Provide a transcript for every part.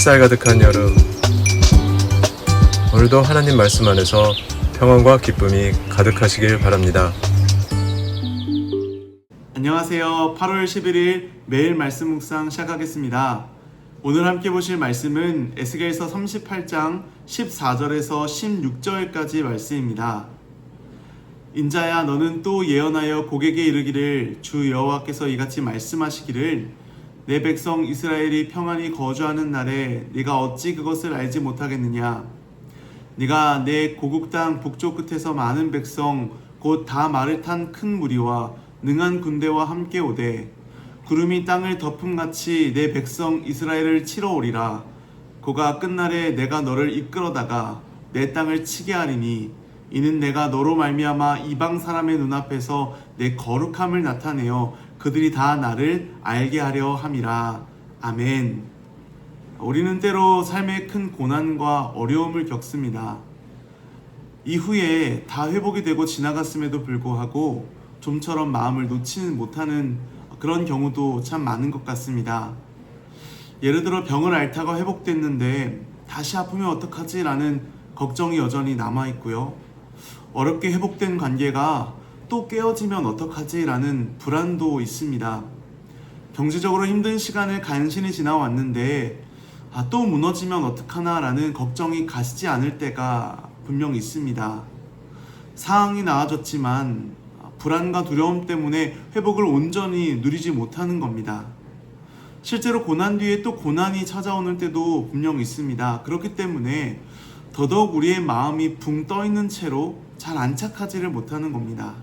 햇살 가득한 여름, 오늘도 하나님 말씀 안에서 평안과 기쁨이 가득하시길 바랍니다. 안녕하세요. 8월 11일 매일 말씀 묵상 시작하겠습니다. 오늘 함께 보실 말씀은 에스겔서 38장 14절에서 16절까지 말씀입니다. 인자야, 너는 또 예언하여 고객에 이르기를, 주 여호와께서 이같이 말씀하시기를, 내 백성 이스라엘이 평안히 거주하는 날에 네가 어찌 그것을 알지 못하겠느냐? 네가 내 고국 땅 북쪽 끝에서 많은 백성 곧 다 말을 탄 큰 무리와 능한 군대와 함께 오되, 구름이 땅을 덮음같이 내 백성 이스라엘을 치러 오리라. 그가 끝날에 내가 너를 이끌어다가 내 땅을 치게 하리니, 이는 내가 너로 말미암아 이방 사람의 눈앞에서 내 거룩함을 나타내어 그들이 다 나를 알게 하려 함이라. 아멘. 우리는 때로 삶의 큰 고난과 어려움을 겪습니다. 이후에 다 회복이 되고 지나갔음에도 불구하고 좀처럼 마음을 놓지는 못하는 그런 경우도 참 많은 것 같습니다. 예를 들어 병을 앓다가 회복됐는데 다시 아프면 어떡하지? 라는 걱정이 여전히 남아있고요. 어렵게 회복된 관계가 또 깨어지면 어떡하지? 라는 불안도 있습니다. 경제적으로 힘든 시간을 간신히 지나왔는데 또 무너지면 어떡하나? 라는 걱정이 가시지 않을 때가 분명 있습니다. 상황이 나아졌지만 불안과 두려움 때문에 회복을 온전히 누리지 못하는 겁니다. 실제로 고난 뒤에 또 고난이 찾아오는 때도 분명 있습니다. 그렇기 때문에 더더욱 우리의 마음이 붕 떠있는 채로 잘 안착하지를 못하는 겁니다.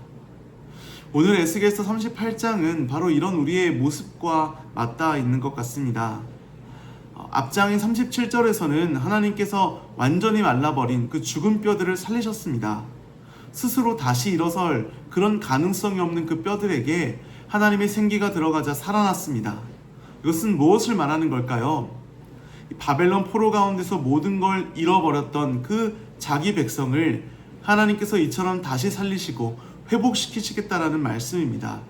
오늘 에스겔서 38장은 바로 이런 우리의 모습과 맞닿아 있는 것 같습니다. 앞장인 37절에서는 하나님께서 완전히 말라버린 그 죽은 뼈들을 살리셨습니다. 스스로 다시 일어설 그런 가능성이 없는 그 뼈들에게 하나님의 생기가 들어가자 살아났습니다. 이것은 무엇을 말하는 걸까요? 바벨론 포로 가운데서 모든 걸 잃어버렸던 그 자기 백성을 하나님께서 이처럼 다시 살리시고 회복시키시겠다라는 말씀입니다.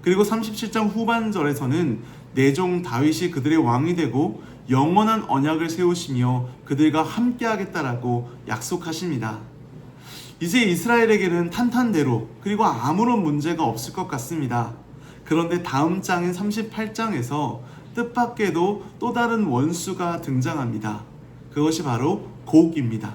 그리고 37장 후반절에서는 내 종 다윗이 그들의 왕이 되고 영원한 언약을 세우시며 그들과 함께 하겠다라고 약속하십니다. 이제 이스라엘에게는 탄탄대로 그리고 아무런 문제가 없을 것 같습니다. 그런데 다음 장인 38장에서 뜻밖에도 또 다른 원수가 등장합니다. 그것이 바로 곡입니다.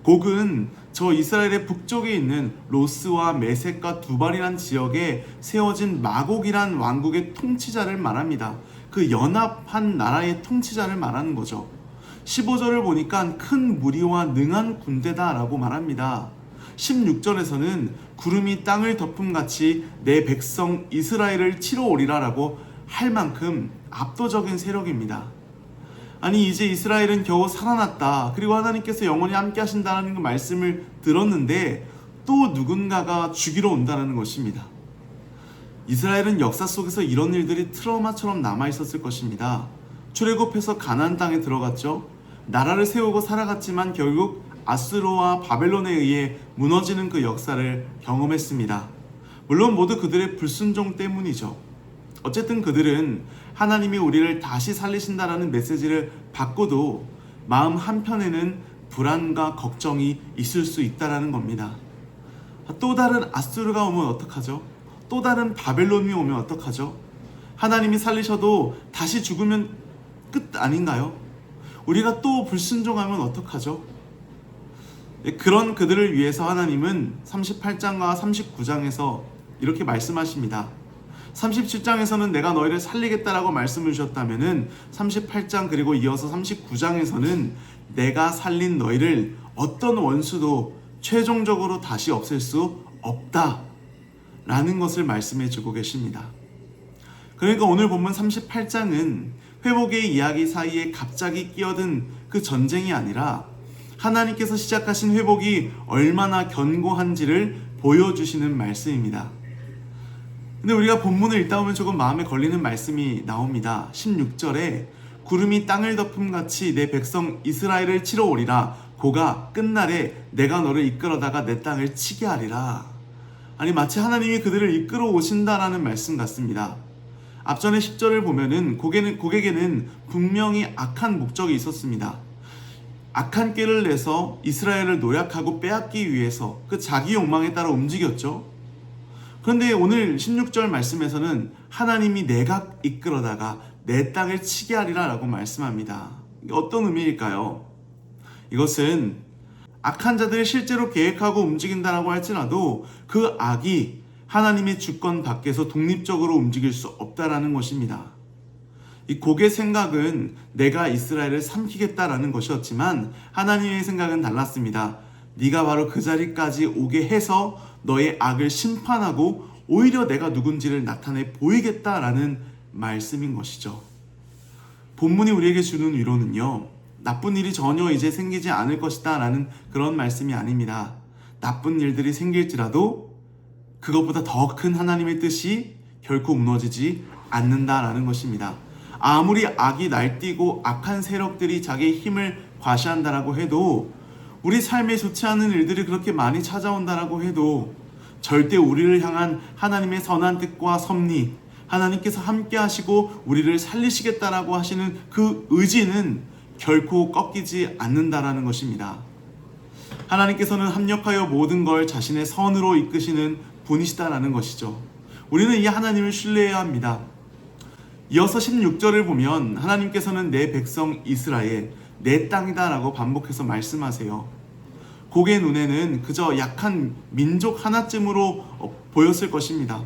곡은 저 이스라엘의 북쪽에 있는 로스와 메섹과 두발이란 지역에 세워진 마곡이란 왕국의 통치자를 말합니다. 그 연합한 나라의 통치자를 말하는 거죠. 15절을 보니까 큰 무리와 능한 군대다라고 말합니다. 16절에서는 구름이 땅을 덮음같이 내 백성 이스라엘을 치러 오리라라고 할 만큼 압도적인 세력입니다. 아니, 이제 이스라엘은 겨우 살아났다, 그리고 하나님께서 영원히 함께 하신다는 그 말씀을 들었는데 또 누군가가 죽이러 온다는 것입니다. 이스라엘은 역사 속에서 이런 일들이 트라우마처럼 남아있었을 것입니다. 출애굽해서 가나안 땅에 들어갔죠. 나라를 세우고 살아갔지만 결국 아수르와 바벨론에 의해 무너지는 그 역사를 경험했습니다. 물론 모두 그들의 불순종 때문이죠. 어쨌든 그들은 하나님이 우리를 다시 살리신다라는 메시지를 받고도 마음 한편에는 불안과 걱정이 있을 수 있다라는 겁니다. 또 다른 아수르가 오면 어떡하죠? 또 다른 바벨론이 오면 어떡하죠? 하나님이 살리셔도 다시 죽으면 끝 아닌가요? 우리가 또 불순종하면 어떡하죠? 그런 그들을 위해서 하나님은 38장과 39장에서 이렇게 말씀하십니다. 37장에서는 내가 너희를 살리겠다라고 말씀을 주셨다면은 38장 그리고 이어서 39장에서는 내가 살린 너희를 어떤 원수도 최종적으로 다시 없앨 수 없다 라는 것을 말씀해 주고 계십니다. 그러니까 오늘 본문 38장은 회복의 이야기 사이에 갑자기 끼어든 그 전쟁이 아니라 하나님께서 시작하신 회복이 얼마나 견고한지를 보여주시는 말씀입니다. 근데 우리가 본문을 읽다 보면 조금 마음에 걸리는 말씀이 나옵니다. 16절에 구름이 땅을 덮음같이 내 백성 이스라엘을 치러 오리라. 고가 끝날에 내가 너를 이끌어다가 내 땅을 치게 하리라. 아니, 마치 하나님이 그들을 이끌어 오신다라는 말씀 같습니다. 앞전에 10절을 보면은 고객에는 분명히 악한 목적이 있었습니다. 악한 꾀를 내서 이스라엘을 노략하고 빼앗기 위해서 그 자기 욕망에 따라 움직였죠. 그런데 오늘 16절 말씀에서는 하나님이 내가 이끌어다가 내 땅을 치게 하리라 라고 말씀합니다. 이게 어떤 의미일까요? 이것은 악한 자들이 실제로 계획하고 움직인다라고 할지라도 그 악이 하나님의 주권 밖에서 독립적으로 움직일 수 없다라는 것입니다. 이 곡의 생각은 내가 이스라엘을 삼키겠다라는 것이었지만 하나님의 생각은 달랐습니다. 네가 바로 그 자리까지 오게 해서 너의 악을 심판하고 오히려 내가 누군지를 나타내 보이겠다라는 말씀인 것이죠. 본문이 우리에게 주는 위로는요, 나쁜 일이 전혀 이제 생기지 않을 것이다 라는 그런 말씀이 아닙니다. 나쁜 일들이 생길지라도 그것보다 더 큰 하나님의 뜻이 결코 무너지지 않는다라는 것입니다. 아무리 악이 날뛰고 악한 세력들이 자기의 힘을 과시한다라고 해도, 우리 삶에 좋지 않은 일들이 그렇게 많이 찾아온다라고 해도 절대 우리를 향한 하나님의 선한 뜻과 섭리, 하나님께서 함께 하시고 우리를 살리시겠다라고 하시는 그 의지는 결코 꺾이지 않는다라는 것입니다. 하나님께서는 합력하여 모든 걸 자신의 선으로 이끄시는 분이시다라는 것이죠. 우리는 이 하나님을 신뢰해야 합니다. 이어서 16절을 보면 하나님께서는 내 백성 이스라엘, 내 땅이다 라고 반복해서 말씀하세요. 곡의 눈에는 그저 약한 민족 하나쯤으로 보였을 것입니다.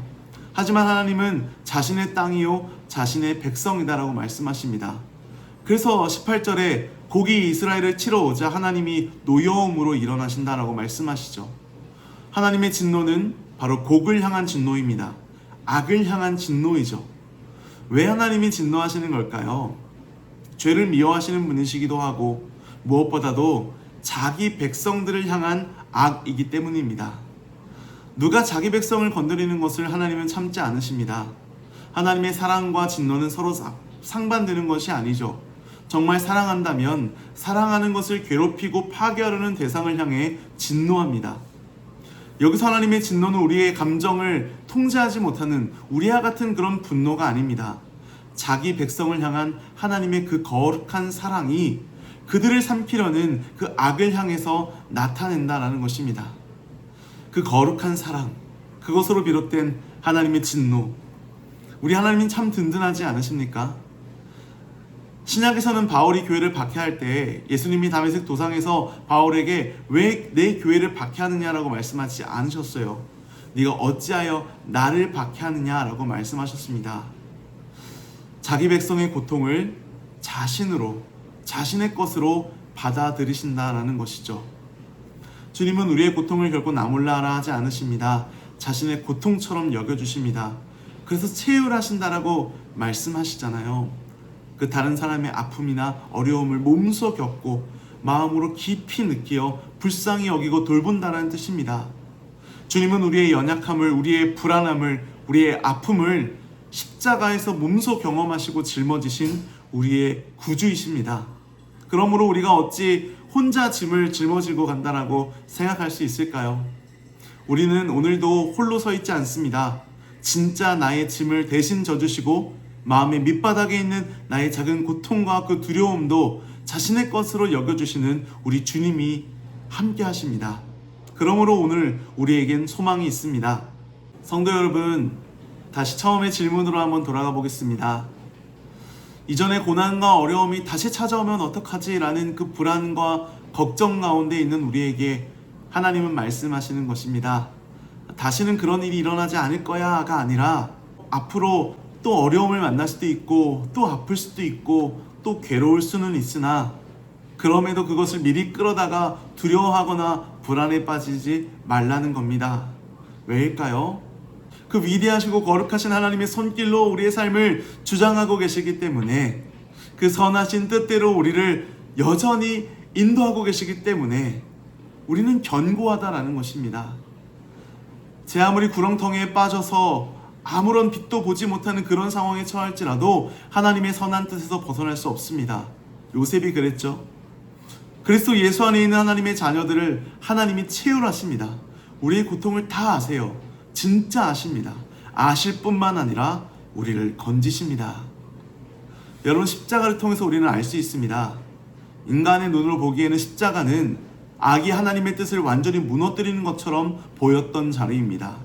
하지만 하나님은 자신의 땅이요 자신의 백성이다 라고 말씀하십니다. 그래서 18절에 곡이 이스라엘을 치러 오자 하나님이 노여움으로 일어나신다라고 말씀하시죠. 하나님의 진노는 바로 곡을 향한 진노입니다. 악을 향한 진노이죠. 왜 하나님이 진노하시는 걸까요? 죄를 미워하시는 분이시기도 하고 무엇보다도 자기 백성들을 향한 악이기 때문입니다. 누가 자기 백성을 건드리는 것을 하나님은 참지 않으십니다. 하나님의 사랑과 진노는 서로 상반되는 것이 아니죠. 정말 사랑한다면 사랑하는 것을 괴롭히고 파괴하려는 대상을 향해 진노합니다. 여기서 하나님의 진노는 우리의 감정을 통제하지 못하는 우리와 같은 그런 분노가 아닙니다. 자기 백성을 향한 하나님의 그 거룩한 사랑이 그들을 삼키려는 그 악을 향해서 나타낸다라는 것입니다. 그 거룩한 사랑, 그것으로 비롯된 하나님의 진노. 우리 하나님은 참 든든하지 않으십니까? 신약에서는 바울이 교회를 박해할 때 예수님이 다메섹 도상에서 바울에게 왜 내 교회를 박해하느냐라고 말씀하지 않으셨어요. 네가 어찌하여 나를 박해하느냐라고 말씀하셨습니다. 자기 백성의 고통을 자신의 것으로 받아들이신다라는 것이죠. 주님은 우리의 고통을 결코 나 몰라 하라 하지 않으십니다. 자신의 고통처럼 여겨주십니다. 그래서 체휼하신다라고 말씀하시잖아요. 그 다른 사람의 아픔이나 어려움을 몸소 겪고 마음으로 깊이 느끼어 불쌍히 여기고 돌본다는 뜻입니다. 주님은 우리의 연약함을, 우리의 불안함을, 우리의 아픔을 십자가에서 몸소 경험하시고 짊어지신 우리의 구주이십니다. 그러므로 우리가 어찌 혼자 짐을 짊어지고 간다라고 생각할 수 있을까요? 우리는 오늘도 홀로 서 있지 않습니다. 진짜 나의 짐을 대신 져주시고 마음의 밑바닥에 있는 나의 작은 고통과 그 두려움도 자신의 것으로 여겨주시는 우리 주님이 함께 하십니다. 그러므로 오늘 우리에겐 소망이 있습니다. 성도 여러분, 다시 처음의 질문으로 한번 돌아가 보겠습니다. 이전의 고난과 어려움이 다시 찾아오면 어떡하지? 라는 그 불안과 걱정 가운데 있는 우리에게 하나님은 말씀하시는 것입니다. 다시는 그런 일이 일어나지 않을 거야가 아니라 앞으로 또 어려움을 만날 수도 있고 또 아플 수도 있고 또 괴로울 수는 있으나 그럼에도 그것을 미리 끌어다가 두려워하거나 불안에 빠지지 말라는 겁니다. 왜일까요? 그 위대하시고 거룩하신 하나님의 손길로 우리의 삶을 주장하고 계시기 때문에, 그 선하신 뜻대로 우리를 여전히 인도하고 계시기 때문에 우리는 견고하다라는 것입니다. 제 아무리 구렁텅이에 빠져서 아무런 빛도 보지 못하는 그런 상황에 처할지라도 하나님의 선한 뜻에서 벗어날 수 없습니다. 요셉이 그랬죠. 그리스도 예수 안에 있는 하나님의 자녀들을 하나님이 체휼하십니다. 우리의 고통을 다 아세요. 진짜 아십니다. 아실 뿐만 아니라 우리를 건지십니다. 여러분, 십자가를 통해서 우리는 알 수 있습니다. 인간의 눈으로 보기에는 십자가는 악이 하나님의 뜻을 완전히 무너뜨리는 것처럼 보였던 자리입니다.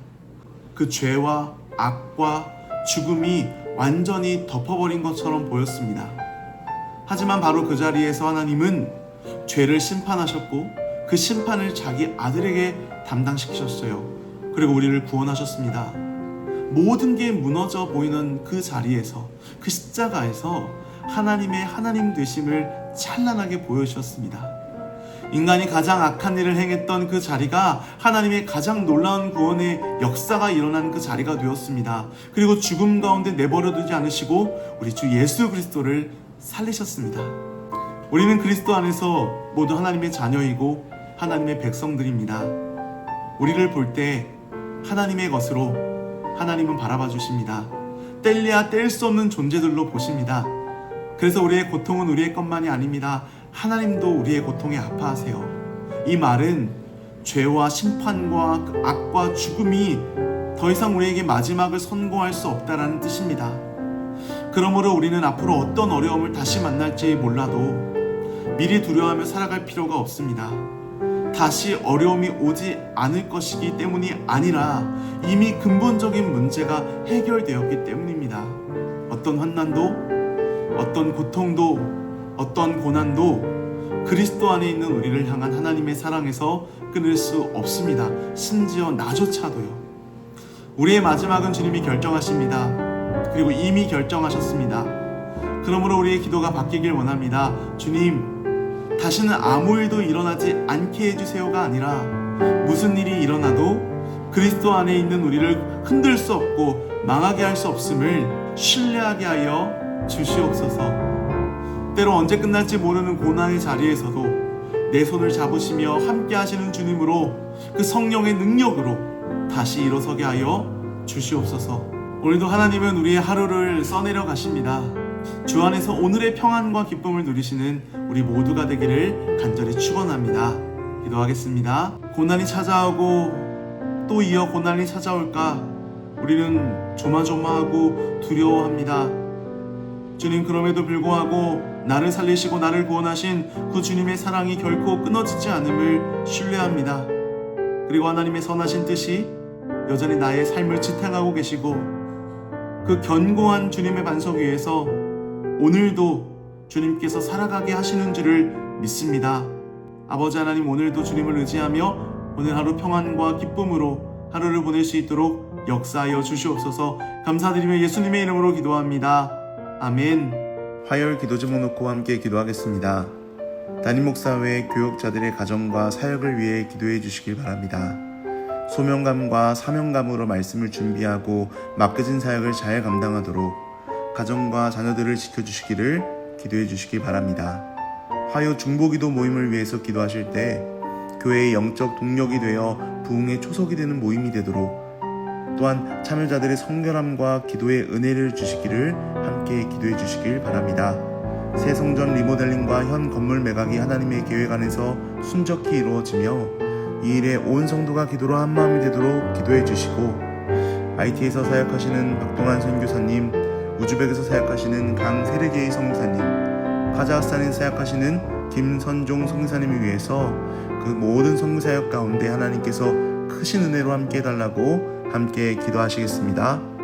그 죄와 악과 죽음이 완전히 덮어버린 것처럼 보였습니다. 하지만 바로 그 자리에서 하나님은 죄를 심판하셨고 그 심판을 자기 아들에게 담당시키셨어요. 그리고 우리를 구원하셨습니다. 모든 게 무너져 보이는 그 자리에서, 그 십자가에서 하나님의 하나님 되심을 찬란하게 보여주셨습니다. 인간이 가장 악한 일을 행했던 그 자리가 하나님의 가장 놀라운 구원의 역사가 일어난 그 자리가 되었습니다. 그리고 죽음 가운데 내버려두지 않으시고 우리 주 예수 그리스도를 살리셨습니다. 우리는 그리스도 안에서 모두 하나님의 자녀이고 하나님의 백성들입니다. 우리를 볼 때 하나님의 것으로 하나님은 바라봐 주십니다. 뗄래야 뗄 수 없는 존재들로 보십니다. 그래서 우리의 고통은 우리의 것만이 아닙니다. 하나님도 우리의 고통에 아파하세요. 이 말은 죄와 심판과 악과 죽음이 더 이상 우리에게 마지막을 선고할 수 없다라는 뜻입니다. 그러므로 우리는 앞으로 어떤 어려움을 다시 만날지 몰라도 미리 두려워하며 살아갈 필요가 없습니다. 다시 어려움이 오지 않을 것이기 때문이 아니라 이미 근본적인 문제가 해결되었기 때문입니다. 어떤 환난도, 어떤 고통도, 어떤 고난도 그리스도 안에 있는 우리를 향한 하나님의 사랑에서 끊을 수 없습니다. 심지어 나조차도요. 우리의 마지막은 주님이 결정하십니다. 그리고 이미 결정하셨습니다. 그러므로 우리의 기도가 바뀌길 원합니다. 주님, 다시는 아무 일도 일어나지 않게 해주세요가 아니라 무슨 일이 일어나도 그리스도 안에 있는 우리를 흔들 수 없고 망하게 할 수 없음을 신뢰하게 하여 주시옵소서. 때로 언제 끝날지 모르는 고난의 자리에서도 내 손을 잡으시며 함께 하시는 주님으로, 그 성령의 능력으로 다시 일어서게 하여 주시옵소서. 오늘도 하나님은 우리의 하루를 써내려 가십니다. 주 안에서 오늘의 평안과 기쁨을 누리시는 우리 모두가 되기를 간절히 축원합니다. 기도하겠습니다. 고난이 찾아오고 또 이어 고난이 찾아올까 우리는 조마조마하고 두려워합니다. 주님, 그럼에도 불구하고 나를 살리시고 나를 구원하신 그 주님의 사랑이 결코 끊어지지 않음을 신뢰합니다. 그리고 하나님의 선하신 뜻이 여전히 나의 삶을 지탱하고 계시고 그 견고한 주님의 반석 위에서 오늘도 주님께서 살아가게 하시는 줄을 믿습니다. 아버지 하나님, 오늘도 주님을 의지하며 오늘 하루 평안과 기쁨으로 하루를 보낼 수 있도록 역사하여 주시옵소서. 감사드리며 예수님의 이름으로 기도합니다. 아멘. 화요일 기도 제목 놓고 함께 기도하겠습니다. 담임 목사 외 교역자들의 가정과 사역을 위해 기도해 주시길 바랍니다. 소명감과 사명감으로 말씀을 준비하고 맡겨진 사역을 잘 감당하도록 가정과 자녀들을 지켜주시기를 기도해 주시기 바랍니다. 화요 중보기도 모임을 위해서 기도하실 때 교회의 영적 동력이 되어 부흥의 초석이 되는 모임이 되도록, 또한 참여자들의 성결함과 기도의 은혜를 주시기를 함께 기도해 주시길 바랍니다. 새 성전 리모델링과 현 건물 매각이 하나님의 계획 안에서 순적히 이루어지며 이 일에 온 성도가 기도로 한마음이 되도록 기도해 주시고, IT에서 사역하시는 박동환 선교사님, 우즈벡에서 사역하시는 강세르게이 성사님, 카자흐스탄에서 사역하시는 김선종 성사님을 위해서 그 모든 성사역 가운데 하나님께서 크신 은혜로 함께 해달라고 함께 기도하시겠습니다.